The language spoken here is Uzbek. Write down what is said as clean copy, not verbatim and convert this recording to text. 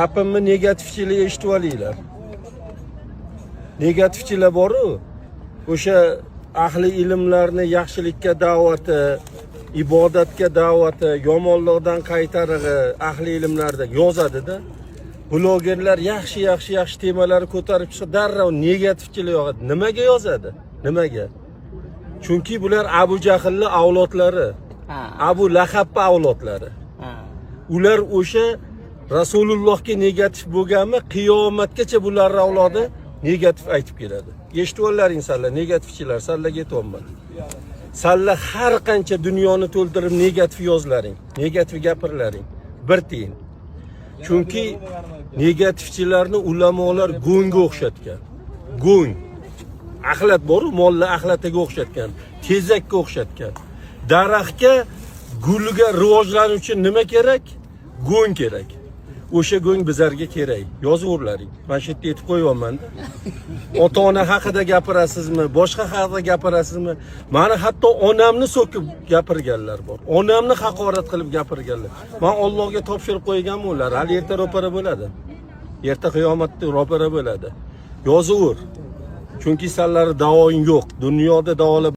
Gapimni negativchilar eshitib olinglar. Negativchilar bor-ku, o'sha ahli ilmlarni yaxshilikka da'vati, ibodatga da'vati, yomonlikdan qaytarig'i ahli ilmlarda yozadi-da. Blogerlar yaxshi temalarni ko'tarib chiqib, darrov negativchilar yog'adi. Nimaga yozadi? Nimaga? Chunki bular Abu Jahlning avlodlari, Abu Lahabning avlodlari. Ular o'sha Rasulullohga negativ bo'lganmi, qiyomatgacha bular avlodi negativ aytib keladi. Eshitib ollaring sizlar, negativchilar, sizlarga aytayapman. Sizlar har qancha dunyoni to'ldirib negativ yozlaring, negativ gapirlaring, bir tiyin. Chunki negativchilarni ulamolar go'ngga o'xshatgan. Go'ng. Axlat bor-ku, mollar axlatiga o'xshatgan, tezakka o'xshatgan. Daraxtga, guliga rivojlanish uchun nima kerak? Go'ng kerak. O'sha go'ng bizlarga kerak. Yozaverlaring. Men shu yerda aytib qo'yayapman-da. Ota-ona haqida gapirasizmi, boshqa haqida gapirasizmi? Meni hatto onamni so'kib gapirganlar bor. Onamni haqorat qilib gapirganlar. Men Allohga topshirib qo'yganman ular. Hali erta ro'para bo'ladi. Erta qiyomatda ro'para bo'ladi. Yozaver. Chunki sizlar davoing yo'q. Dunyoda davolab